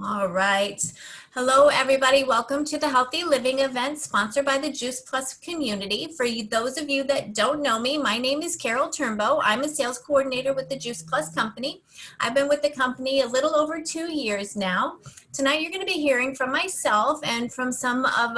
All right. Hello, everybody. Welcome to the Healthy Living event sponsored by the Juice Plus community. For those of you that don't know me, my name is Carol Turnbow. I'm a sales coordinator with the Juice Plus company. I've been with the company a little over 2 years now. Tonight, you're going to be hearing from myself and from some of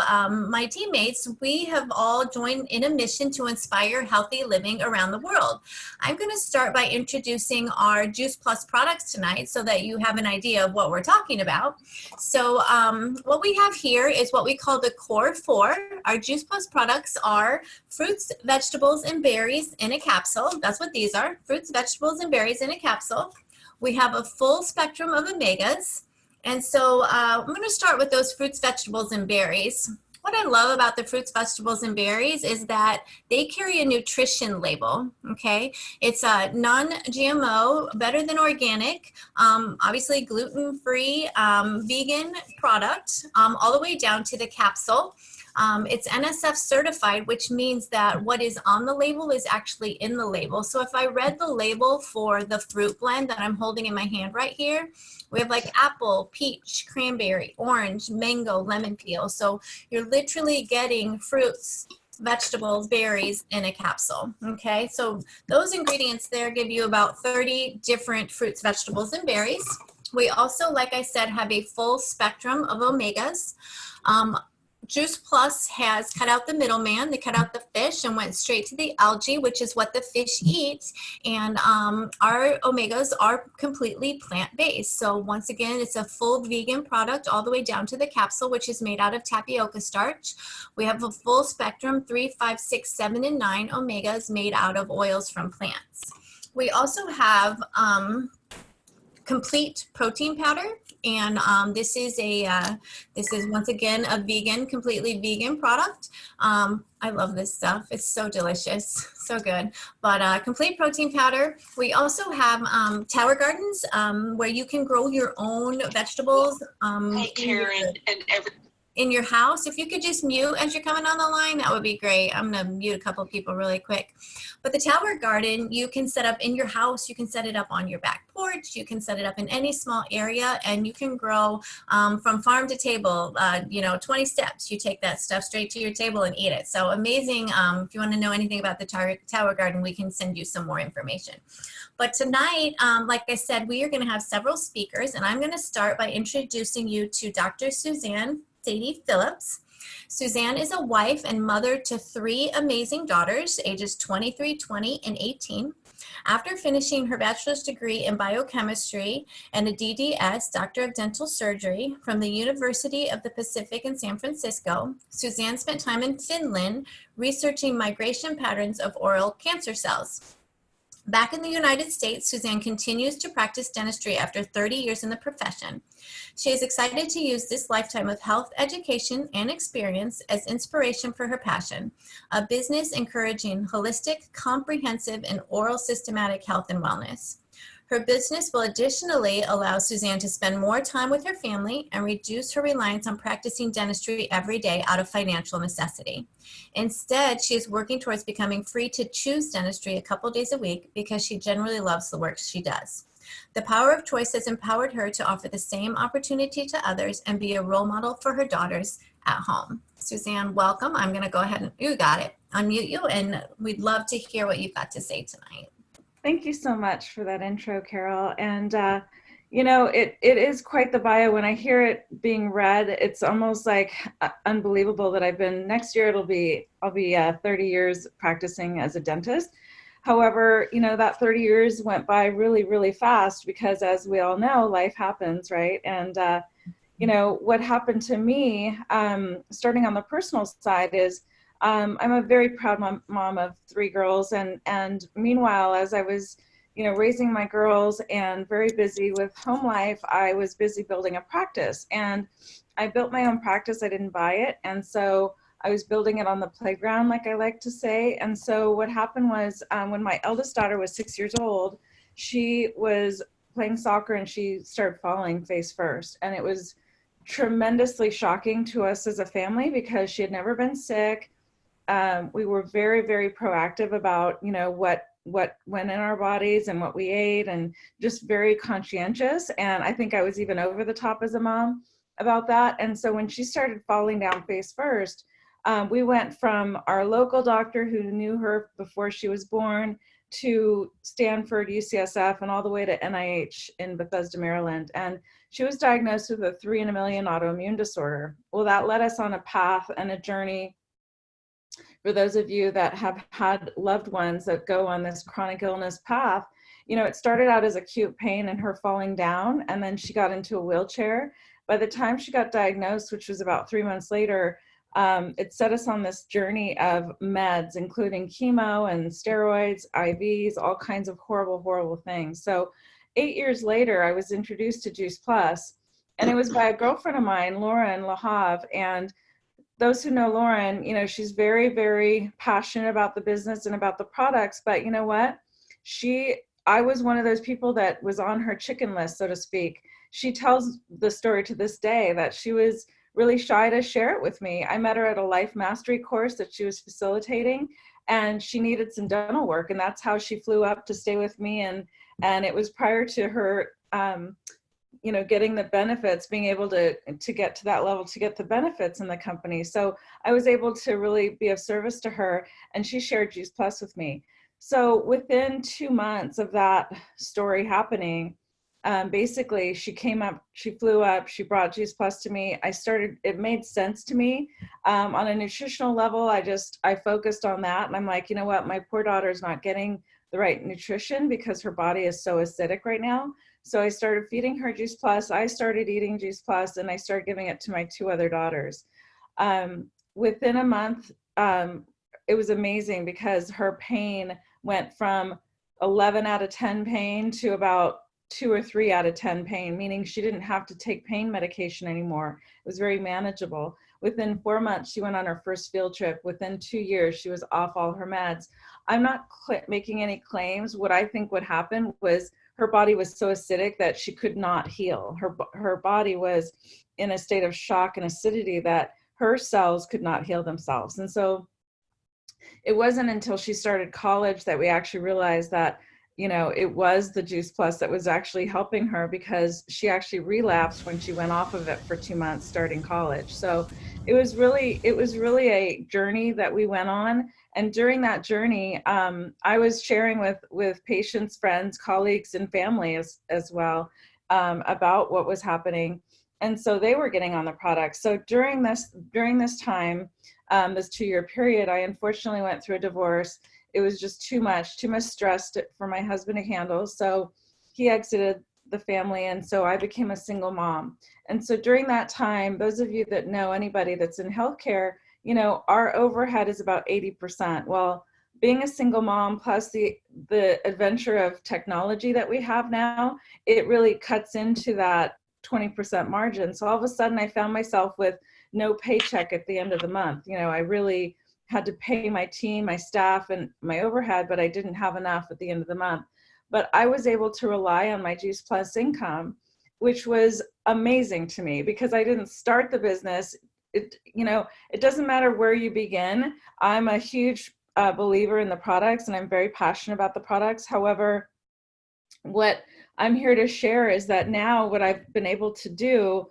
my teammates. We have all joined in a mission to inspire healthy living around the world. I'm going to start by introducing our Juice Plus products tonight so that you have an idea of what we're talking about. So what we have here is what we call the core four. Our Juice Plus products are fruits, vegetables, and berries in a capsule. That's what these are, fruits, vegetables, and berries in a capsule. We have a full spectrum of omegas. And so I'm going to start with those fruits, vegetables, and berries. What I love about the fruits, vegetables, and berries is that they carry a nutrition label, okay? It's a non-GMO, better than organic, obviously gluten-free, vegan product, all the way down to the capsule. It's NSF certified, which means that what is on the label is actually in the label. So if I read the label for the fruit blend that I'm holding in my hand right here, we have like apple, peach, cranberry, orange, mango, lemon peel. So you're literally getting fruits, vegetables, berries in a capsule. Okay, so those ingredients there give you about 30 different fruits, vegetables, and berries. We also, like I said, have a full spectrum of omegas. Juice Plus has cut out the middleman. They cut out the fish and went straight to the algae, which is what the fish eats. And our omegas are completely plant-based. So once again, it's a full vegan product all the way down to the capsule, which is made out of tapioca starch. We have a full spectrum, 3, 5, 6, 7, and 9 omegas made out of oils from plants. We also have complete protein powder, and this is once again a vegan, completely vegan product. I love this stuff. It's so delicious, so good. But complete protein powder. We also have tower gardens where you can grow your own vegetables. Hey, Karen, and in your house. If you could just mute as you're coming on the line, that would be great. I'm going to mute a couple of people really quick. But the tower garden, you can set up in your house. You can set it up on your back porch. You can set it up in any small area, and you can grow from farm to table, 20 steps. You take that stuff straight to your table and eat it. So amazing. If you want to know anything about the tower garden, we can send you some more information. But tonight, like I said, we are going to have several speakers, and I'm going to start by introducing you to Dr. Suzanne Saidi Phillips. Suzanne is a wife and mother to 3 amazing daughters, ages 23, 20, and 18. After finishing her bachelor's degree in biochemistry and a DDS, Doctor of Dental Surgery, from the University of the Pacific in San Francisco, Suzanne spent time in Finland researching migration patterns of oral cancer cells. Back in the United States, Suzanne continues to practice dentistry after 30 years in the profession. She is excited to use this lifetime of health education and experience as inspiration for her passion, a business encouraging holistic, comprehensive, and oral systematic health and wellness. Her business will additionally allow Suzanne to spend more time with her family and reduce her reliance on practicing dentistry every day out of financial necessity. Instead, she is working towards becoming free to choose dentistry a couple days a week because she generally loves the work she does. The power of choice has empowered her to offer the same opportunity to others and be a role model for her daughters at home. Suzanne, welcome. I'm going to go ahead and, you got it, unmute you, and we'd love to hear what you've got to say tonight. Thank you so much for that intro, Carol. And, it is quite the bio. When I hear it being read, it's almost like unbelievable that next year I'll be 30 years practicing as a dentist. However, that 30 years went by really, really fast because, as we all know, life happens, right? And, what happened to me, starting on the personal side, is I'm a very proud mom of 3 girls. And meanwhile, as I was, raising my girls and very busy with home life, I was busy building a practice. And I built my own practice. I didn't buy it. And so I was building it on the playground, like I like to say. And so what happened was when my eldest daughter was 6 years old, she was playing soccer and she started falling face first. And it was tremendously shocking to us as a family because she had never been sick. We were very, very proactive about, what what went in our bodies and what we ate, and just very conscientious. And I think I was even over the top as a mom about that. And so when she started falling down face first, we went from our local doctor who knew her before she was born to Stanford, UCSF, and all the way to NIH in Bethesda, Maryland. And she was diagnosed with a 3 in a million autoimmune disorder. Well, that led us on a path and a journey. For those of you that have had loved ones that go on this chronic illness path, you know, it started out as acute pain and her falling down, and then she got into a wheelchair. By the time she got diagnosed, which was about 3 months later, it set us on this journey of meds, including chemo and steroids, IVs, all kinds of horrible, horrible things. So 8 years later, I was introduced to Juice Plus, and it was by a girlfriend of mine, Lauren Lahav. And those who know Lauren, you know, she's very, very passionate about the business and about the products. But you know what? I was one of those people that was on her chicken list, so to speak. She tells the story to this day that she was really shy to share it with me. I met her at a life mastery course that she was facilitating, and she needed some dental work, and that's how she flew up to stay with me. And it was prior to her, you know, getting the benefits, being able to get to that level, to get the benefits in the company. So I was able to really be of service to her, and she shared Juice Plus with me. So within 2 months of that story happening, basically she came up, she flew up, she brought Juice Plus to me. It made sense to me. On a nutritional level, I focused on that. And I'm like, you know what, my poor daughter's not getting the right nutrition because her body is so acidic right now. So I started feeding her Juice Plus. I started eating Juice Plus, and I started giving it to my 2 other daughters. Within a month, it was amazing because her pain went from 11 out of 10 pain to about 2 or 3 out of 10 pain, meaning she didn't have to take pain medication anymore. It was very manageable. Within 4 months, she went on her first field trip. Within 2 years, she was off all her meds. I'm not making any claims. What I think would happen was her body was so acidic that she could not heal. Her body was in a state of shock and acidity that her cells could not heal themselves. And so it wasn't until she started college that we actually realized that, you know, it was the Juice Plus that was actually helping her, because she actually relapsed when she went off of it for 2 months starting college. So it was really a journey that we went on. And during that journey, I was sharing with patients, friends, colleagues, and family as well about what was happening. And so they were getting on the product. So during this time, this 2-year period, I unfortunately went through a divorce. It was just too much stress for my husband to handle. So he exited the family, and so I became a single mom. And so during that time, those of you that know anybody that's in healthcare, you know, our overhead is about 80%. Well, being a single mom plus the adventure of technology that we have now, it really cuts into that 20% margin. So all of a sudden I found myself with no paycheck at the end of the month. You know, I really had to pay my team, my staff, and my overhead, but I didn't have enough at the end of the month. But I was able to rely on my Juice Plus income, which was amazing to me because I didn't start the business. It doesn't matter where you begin. I'm a huge believer in the products, and I'm very passionate about the products. However, what I'm here to share is that now what I've been able to do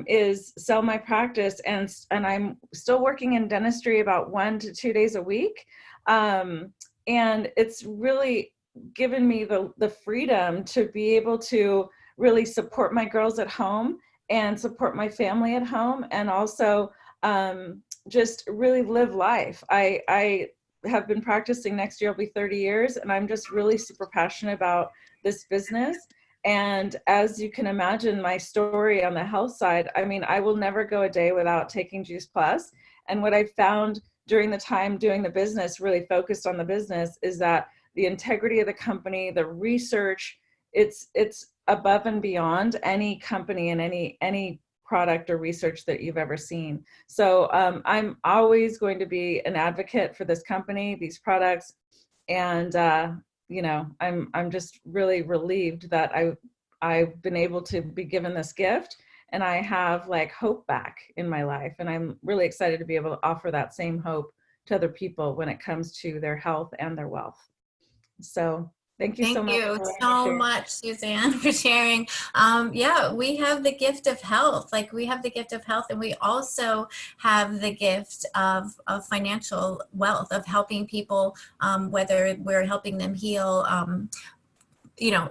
is sell my practice, and I'm still working in dentistry about 1 to 2 days a week. And it's really given me the freedom to be able to really support my girls at home and support my family at home, and also just really live life. I have been practicing, next year will be 30 years, and I'm just really super passionate about this business. And as you can imagine, my story on the health side, I mean, I will never go a day without taking Juice Plus. And what I found during the time doing the business, really focused on the business, is that the integrity of the company, the research, it's above and beyond any company and any product or research that you've ever seen. So I'm always going to be an advocate for this company, these products, and I'm just really relieved that I've been able to be given this gift, and I have like hope back in my life, and I'm really excited to be able to offer that same hope to other people when it comes to their health and their wealth. So thank you so Thank much you for letting me so share. much, Suzanne, for sharing. Yeah, we have the gift of health. Like, we have the gift of health, and we also have the gift of financial wealth, of helping people, whether we're helping them heal,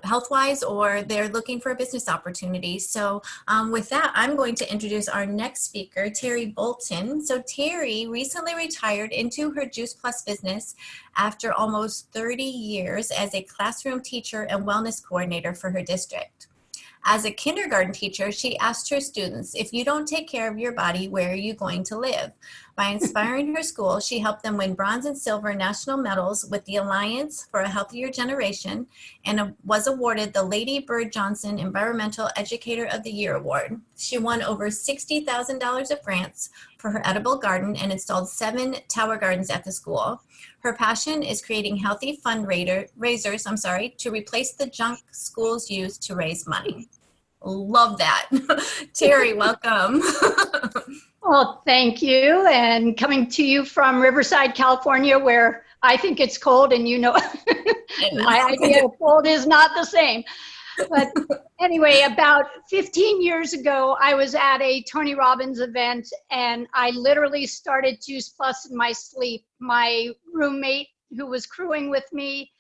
health-wise, or they're looking for a business opportunity. So with that, I'm going to introduce our next speaker, Terri Bolton. So Terri recently retired into her Juice Plus business after almost 30 years as a classroom teacher and wellness coordinator for her district. As a kindergarten teacher, she asked her students, if you don't take care of your body, where are you going to live? By inspiring her school, she helped them win bronze and silver national medals with the Alliance for a Healthier Generation, and was awarded the Lady Bird Johnson Environmental Educator of the Year Award. She won over $60,000 of grants for her edible garden and installed 7 tower gardens at the school. Her passion is creating healthy fundraisers, to replace the junk schools use to raise money. Love that. Terri, welcome. Well, thank you. And coming to you from Riverside, California, where I think it's cold, and my idea of cold is not the same. But anyway, about 15 years ago, I was at a Tony Robbins event, and I literally started Juice Plus in my sleep. My roommate, who was crewing with me,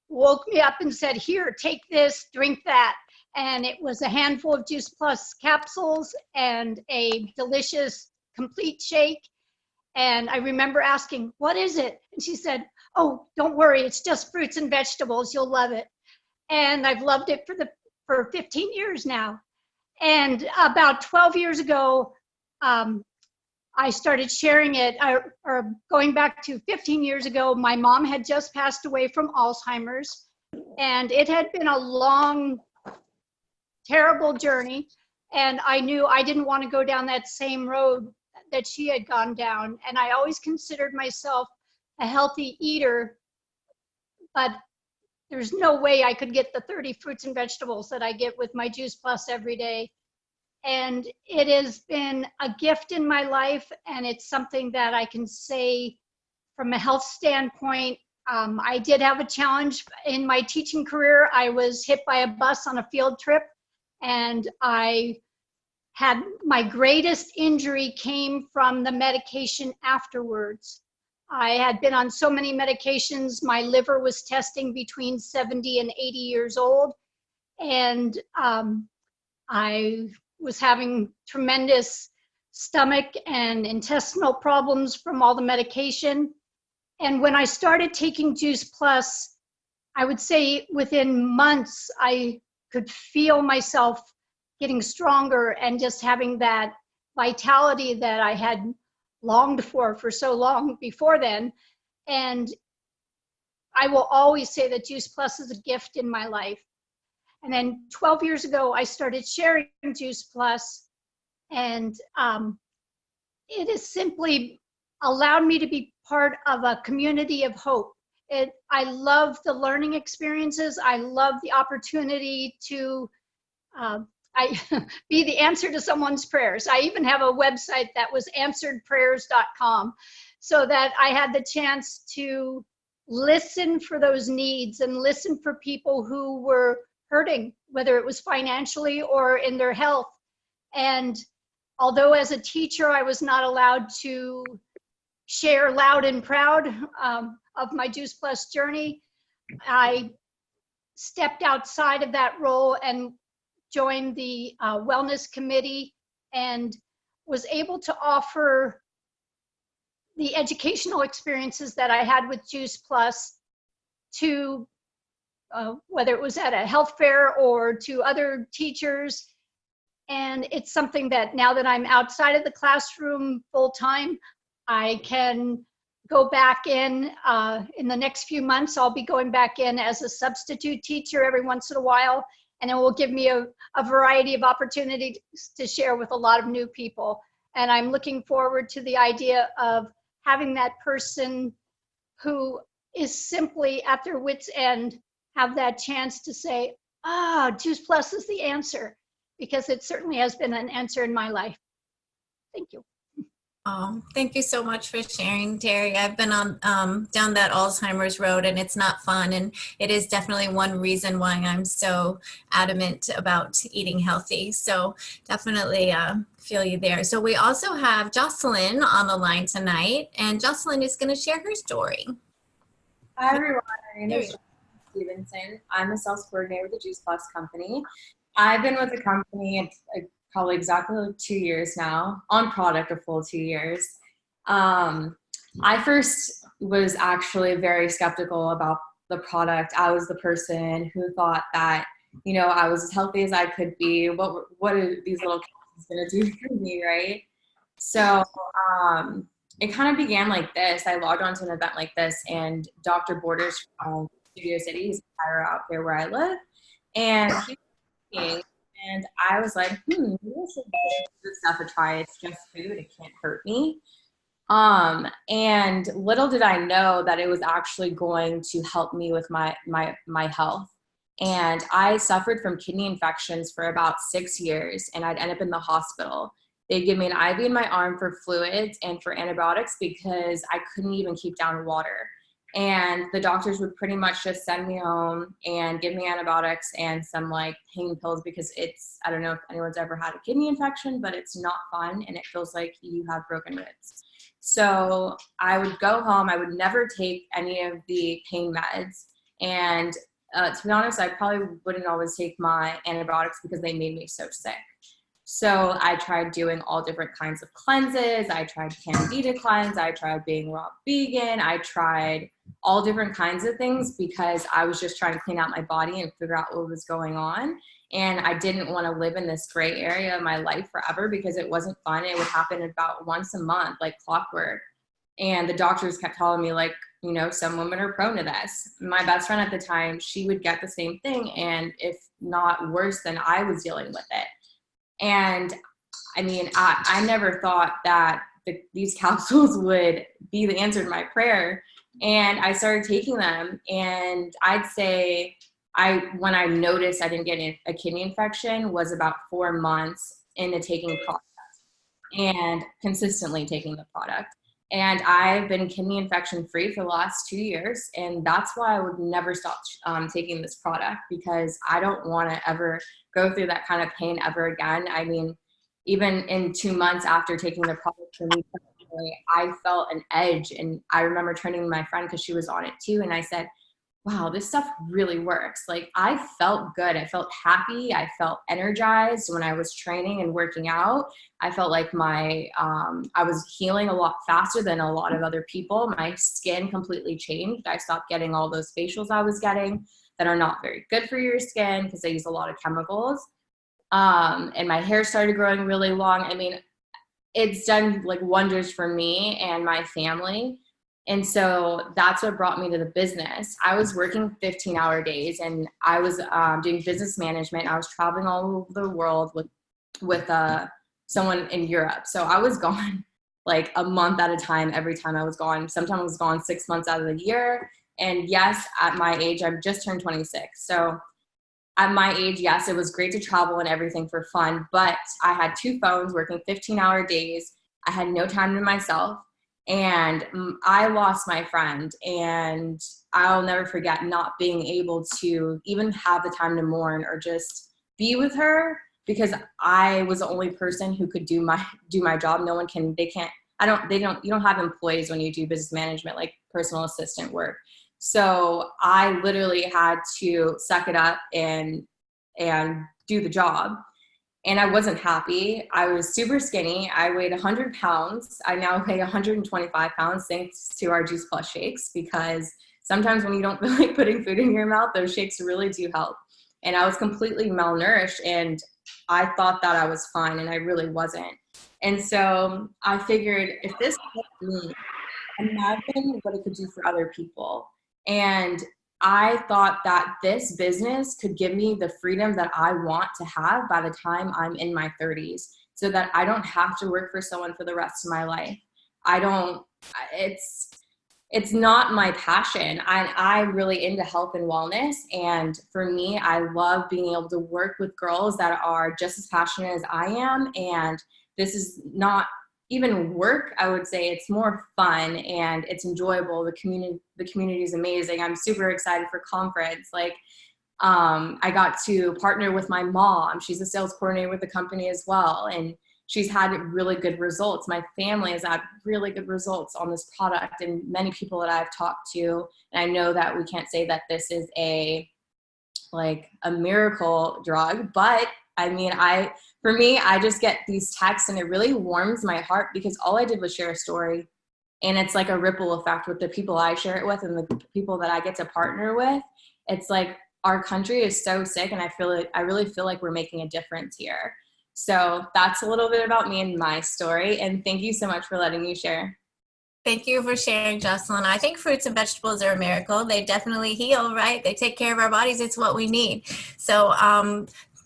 woke me up and said, here, take this, drink that. And it was a handful of Juice Plus capsules and a delicious complete shake. And I remember asking, what is it? And she said, oh, don't worry, it's just fruits and vegetables, you'll love it. And I've loved it for 15 years now. And about 12 years ago, I started sharing it, or going back to 15 years ago, my mom had just passed away from Alzheimer's, and it had been a long, terrible journey. And I knew I didn't want to go down that same road that she had gone down. And I always considered myself a healthy eater, but there's no way I could get the 30 fruits and vegetables that I get with my Juice Plus every day. And it has been a gift in my life, and it's something that I can say from a health standpoint. I did have a challenge in my teaching career. I was hit by a bus on a field trip, and I had my greatest injury came from the medication afterwards. I had been on so many medications. My liver was testing between 70 and 80 years old. And I was having tremendous stomach and intestinal problems from all the medication. And when I started taking Juice Plus, I would say within months, I could feel myself getting stronger and just having that vitality that I had longed for so long before then. And I will always say that Juice Plus is a gift in my life. And then 12 years ago, I started sharing Juice Plus, and it has simply allowed me to be part of a community of hope. I love the learning experiences. I love the opportunity to be the answer to someone's prayers. I even have a website that was answeredprayers.com, so that I had the chance to listen for those needs and listen for people who were hurting, whether it was financially or in their health. And although as a teacher, I was not allowed to share loud and proud of my Juice Plus journey, I stepped outside of that role and joined the wellness committee, and was able to offer the educational experiences that I had with Juice Plus to whether it was at a health fair or to other teachers. And it's something that now that I'm outside of the classroom full time, I can go back in the next few months. I'll be going back in as a substitute teacher every once in a while, and it will give me a variety of opportunities to share with a lot of new people. And I'm looking forward to the idea of having that person who is simply at their wit's end have that chance to say, Juice Plus is the answer, because it certainly has been an answer in my life. Thank you. Oh, thank you so much for sharing, Terry. I've been on down that Alzheimer's road, and it's not fun. And it is definitely one reason why I'm so adamant about eating healthy. So definitely feel you there. So we also have Jocelyn on the line tonight, and Jocelyn is going to share her story. Hi everyone, my name There is you Jocelyn Stevenson. I'm a sales coordinator with the Juice Plus company. I've been with the company probably exactly like 2 years now, on product a full 2 years. I first was actually very skeptical about the product. I was the person who thought that, you know, I was as healthy as I could be. What are these little capsules gonna do for me, right? So it kind of began like this. I logged onto an event like this, and Dr. Borders from Studio City, he's a hire out there where I live, and he was speaking, and I was like, maybe I should give this stuff a try. It's just food. It can't hurt me. And little did I know that it was actually going to help me with my health. And I suffered from kidney infections for about 6 years, and I'd end up in the hospital. They'd give me an IV in my arm for fluids and for antibiotics because I couldn't even keep down water. And the doctors would pretty much just send me home and give me antibiotics and some like pain pills because I don't know if anyone's ever had a kidney infection, but it's not fun and it feels like you have broken ribs. So I would go home. I would never take any of the pain meds. And to be honest, I probably wouldn't always take my antibiotics because they made me so sick. So I tried doing all different kinds of cleanses. I tried Candida cleanse. I tried being raw vegan. I tried all different kinds of things because I was just trying to clean out my body and figure out what was going on. And I didn't want to live in this gray area of my life forever because it wasn't fun. It would happen about once a month, like clockwork. And the doctors kept telling me, like, you know, some women are prone to this. My best friend at the time, she would get the same thing. And if not worse than I was dealing with it. And I mean, I never thought that these capsules would be the answer to my prayer. And I started taking them, and I'd say when I noticed I didn't get a kidney infection was about 4 months into taking the product and consistently taking the product. And I've been kidney infection free for the last 2 years. And that's why I would never stop taking this product, because I don't want to ever go through that kind of pain ever again. I mean, even in 2 months after taking the product for me, I felt an edge. And I remember turning to my friend because she was on it too. And I said, wow, this stuff really works. Like, I felt good. I felt happy. I felt energized when I was training and working out. I felt like I was healing a lot faster than a lot of other people. My skin completely changed. I stopped getting all those facials I was getting that are not very good for your skin because they use a lot of chemicals. And my hair started growing really long. I mean, it's done like wonders for me and my family. And so that's what brought me to the business. I was working 15-hour days, and I was doing business management. I was traveling all over the world with someone in Europe. So I was gone like a month at a time every time I was gone. Sometimes I was gone 6 months out of the year. And yes, at my age, I've just turned 26. So at my age, yes, it was great to travel and everything for fun, but I had 2 phones working 15-hour days. I had no time to myself. And I lost my friend, and I'll never forget not being able to even have the time to mourn or just be with her, because I was the only person who could do my job. No one can, you don't have employees when you do business management, like personal assistant work. So I literally had to suck it up and do the job. And I wasn't happy. I was super skinny. I weighed 100 pounds. I now weigh 125 pounds thanks to our Juice Plus shakes, because sometimes when you don't feel like putting food in your mouth, those shakes really do help. And I was completely malnourished, and I thought that I was fine, and I really wasn't. And so I figured, if this helped me, imagine what it could do for other people. And I thought that this business could give me the freedom that I want to have by the time I'm in my 30s, so that I don't have to work for someone for the rest of my life. It's not my passion. I'm really into health and wellness. And for me, I love being able to work with girls that are just as passionate as I am. And this is not even work, I would say it's more fun and it's enjoyable. The community is amazing. I'm super excited for conference. Like, I got to partner with my mom. She's a sales coordinator with the company as well. And she's had really good results. My family has had really good results on this product, and many people that I've talked to. And I know that we can't say that this is a miracle drug, but I mean, for me, I just get these texts and it really warms my heart, because all I did was share a story, and it's like a ripple effect with the people I share it with and the people that I get to partner with. It's like our country is so sick, and I really feel like we're making a difference here. So that's a little bit about me and my story, and thank you so much for letting me share. Thank you for sharing, Jocelyn. I think fruits and vegetables are a miracle. They definitely heal, right? They take care of our bodies. It's what we need. So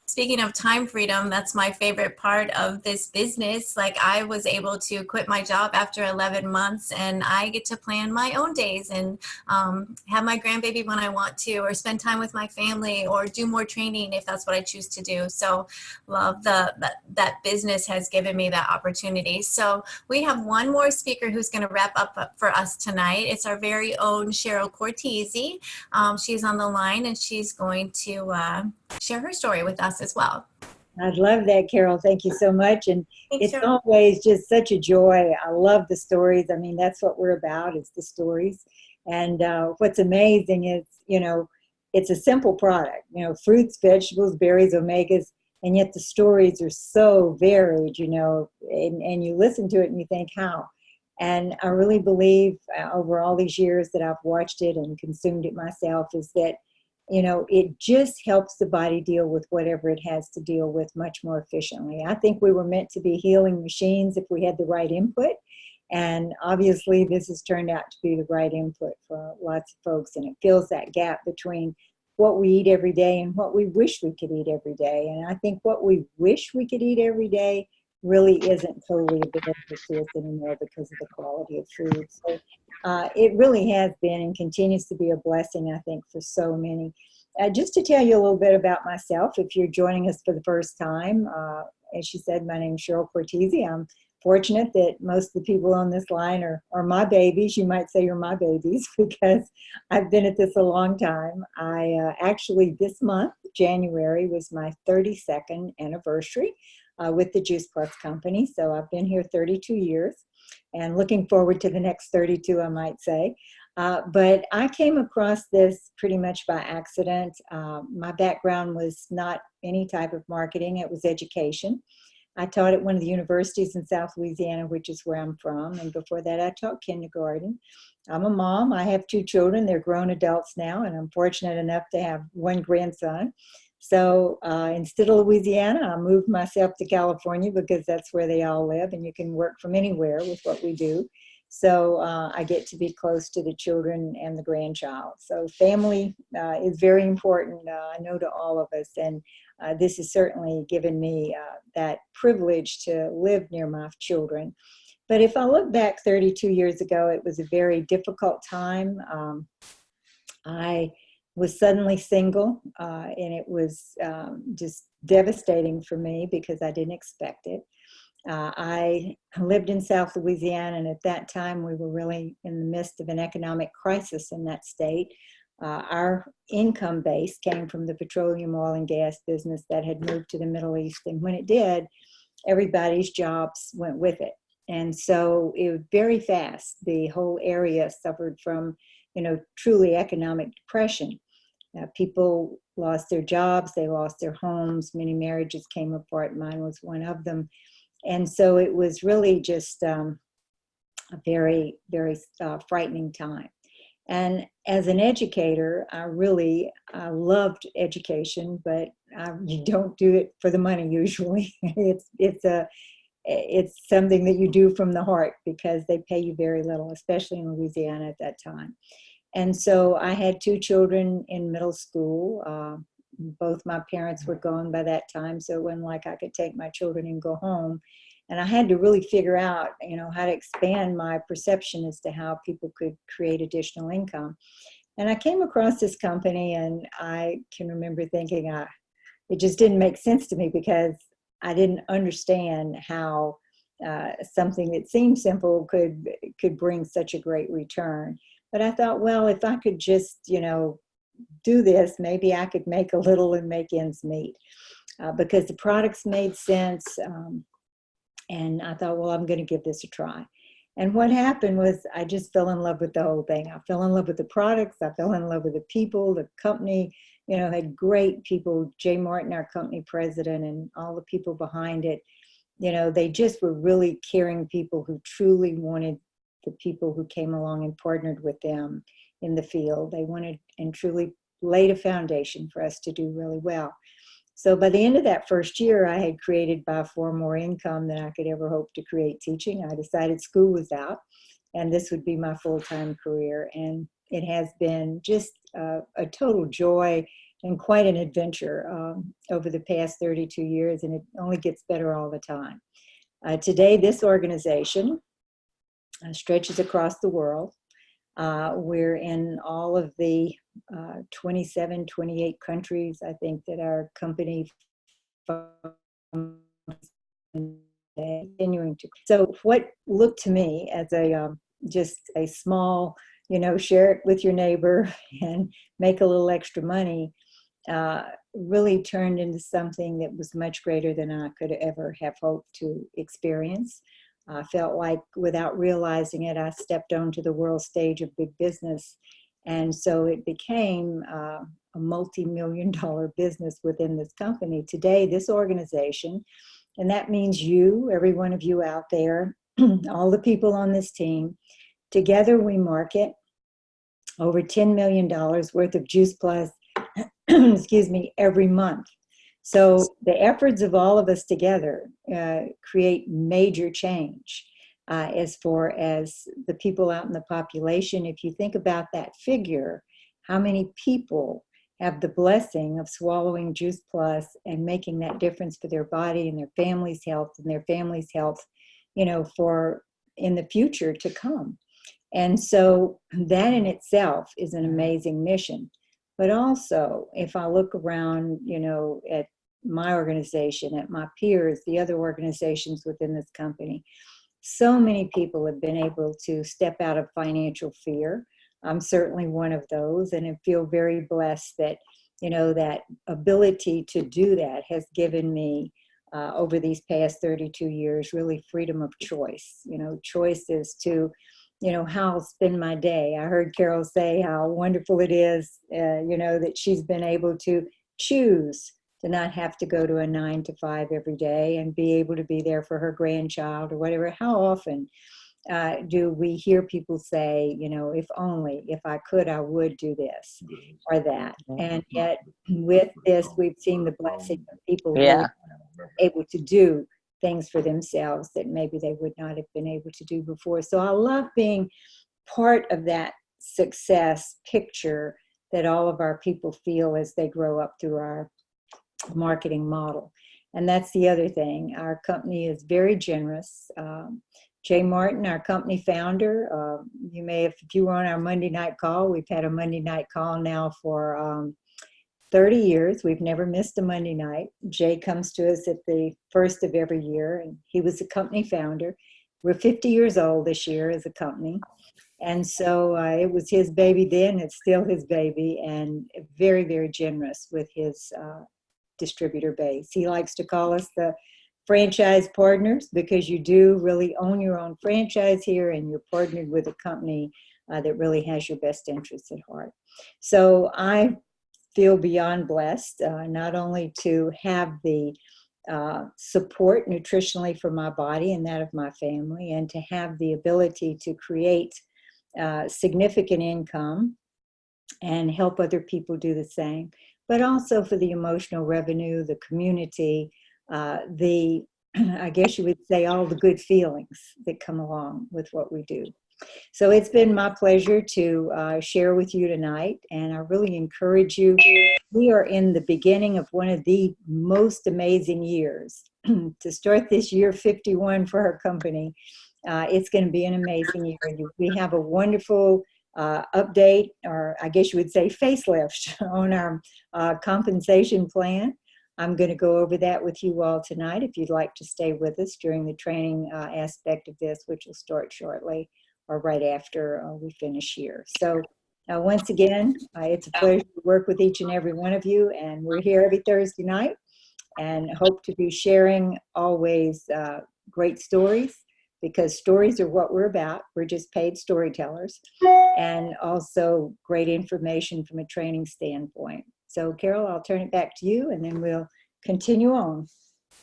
speaking of time freedom, that's my favorite part of this business. Like, I was able to quit my job after 11 months, and I get to plan my own days and have my grandbaby when I want to, or spend time with my family, or do more training if that's what I choose to do. So love that business has given me that opportunity. So we have one more speaker who's going to wrap up for us tonight. It's our very own Cheryl Cortese. She's on the line, and she's going to share her story with us as well. I'd love that, Carol. Thank you so much. And Thanks, it's Cheryl. always just such a joy. I love the stories. I mean, that's what we're about, is the stories. And what's amazing is, it's a simple product, fruits, vegetables, berries, omegas, and yet the stories are so varied, and you listen to it and you think, how? And I really believe over all these years that I've watched it and consumed it myself, is that it just helps the body deal with whatever it has to deal with much more efficiently. I think we were meant to be healing machines if we had the right input. And obviously this has turned out to be the right input for lots of folks. And it fills that gap between what we eat every day and what we wish we could eat every day. And I think what we wish we could eat every day really isn't totally available to us anymore because of the quality of food. So it really has been and continues to be a blessing, I think, for so many. Just to tell you a little bit about myself, if you're joining us for the first time, as she said, my name is Cheryl Cortese. I'm fortunate that most of the people on this line are my babies. You might say you're my babies, because I've been at this a long time. I actually, this month, January, was my 32nd anniversary with the Juice Plus company. So I've been here 32 years and looking forward to the next 32, I might say. But I came across this pretty much by accident. My background was not any type of marketing. It was education. I taught at one of the universities in South Louisiana, which is where I'm from. And before that, I taught kindergarten. I'm a mom. I have 2 children. They're grown adults now, and I'm fortunate enough to have 1 grandson. So instead of Louisiana, I moved myself to California because that's where they all live, and you can work from anywhere with what we do. So I get to be close to the children and the grandchild. So family is very important, I know, to all of us. And this has certainly given me that privilege to live near my children. But if I look back 32 years ago, it was a very difficult time. I was suddenly single, and it was just devastating for me because I didn't expect it. I lived in South Louisiana, and at that time we were really in the midst of an economic crisis in that state. Our income base came from the petroleum, oil, and gas business that had moved to the Middle East, and when it did, everybody's jobs went with it. And so it was very fast. The whole area suffered from, truly economic depression. People lost their jobs, they lost their homes, many marriages came apart. Mine was one of them. And so it was really just a very, very frightening time. And as an educator, I loved education, but you don't do it for the money usually. It's something that you do from the heart because they pay you very little, especially in Louisiana at that time. And so I had 2 children in middle school. Both my parents were gone by that time, so it wasn't like I could take my children and go home. And I had to really figure out, how to expand my perception as to how people could create additional income. And I came across this company, and I can remember thinking it just didn't make sense to me because I didn't understand how something that seemed simple could bring such a great return. But I thought, well, if I could just, do this, maybe I could make a little and make ends meet, because the products made sense. And I thought, well, I'm going to give this a try. And what happened was I just fell in love with the whole thing. I fell in love with the products. I fell in love with the people, the company, had great people. Jay Martin, our company president, and all the people behind it, they just were really caring people who truly wanted the people who came along and partnered with them in the field. They wanted and truly laid a foundation for us to do really well. So by the end of that first year, I had created by far more income than I could ever hope to create teaching. I decided school was out and this would be my full-time career. And it has been just a total joy and quite an adventure over the past 32 years, and it only gets better all the time. Today, this organization stretches across the world. We're in all of the 27, 28 countries, I think, that our company continuing to. So what looked to me as just a small, share it with your neighbor and make a little extra money, really turned into something that was much greater than I could ever have hoped to experience. I felt like without realizing it, I stepped onto the world stage of big business. And so it became a multi-million-dollar business within this company. Today, this organization, and that means you, every one of you out there, all the people on this team, together we market over $10 million worth of Juice Plus, excuse me, every month. So the efforts of all of us together create major change as far as the people out in the population. If you think about that figure, how many people have the blessing of swallowing Juice Plus and making that difference for their body and their family's health and their family's health, for in the future to come. And so that in itself is an amazing mission. But also, if I look around, at my organization, at my peers, the other organizations within this company, so many people have been able to step out of financial fear. I'm certainly one of those, and I feel very blessed that, that ability to do that has given me, over these past 32 years, really freedom of choice. Choice as to, how I'll spend my day. I heard Carol say how wonderful it is, that she's been able to choose to not have to go to a 9 to 5 every day and be able to be there for her grandchild or whatever. How often do we hear people say, if I could, I would do this or that. And yet with this, we've seen the blessing of people really able to do things for themselves that maybe they would not have been able to do before. So I love being part of that success picture that all of our people feel as they grow up through our marketing model. And that's the other thing. Our company is very generous. Jay Martin, our company founder, you may have, if you were on our Monday night call, we've had a Monday night call now for 30 years. We've never missed a Monday night. Jay comes to us at the first of every year, and he was a company founder. We're 50 years old this year as a company. And so it was his baby then, it's still his baby, and very, very generous with his distributor base. He likes to call us the franchise partners because you do really own your own franchise here, and you're partnered with a company that really has your best interests at heart. So I feel beyond blessed, not only to have the support nutritionally for my body and that of my family, and to have the ability to create significant income and help other people do the same, but also for the emotional revenue, the community, I guess you would say all the good feelings that come along with what we do. So it's been my pleasure to share with you tonight, and I really encourage you. We are in the beginning of one of the most amazing years. To start this year 51 for our company, it's going to be an amazing year. We have a wonderful update, or I guess you would say facelift, on our compensation plan. I'm going to go over that with you all tonight if you'd like to stay with us during the training aspect of this, which will start shortly or right after we finish here. So once again, it's a pleasure to work with each and every one of you, and we're here every Thursday night and hope to be sharing always great stories, because stories are what we're about. We're just paid storytellers, and also great information from a training standpoint. So Carol, I'll turn it back to you, and then we'll continue on.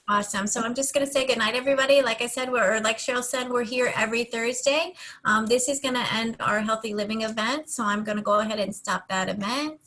Awesome. So I'm just going to say good night, everybody. Like I said, like Cheryl said, we're here every Thursday. This is going to end our Healthy Living event. So I'm going to go ahead and stop that event.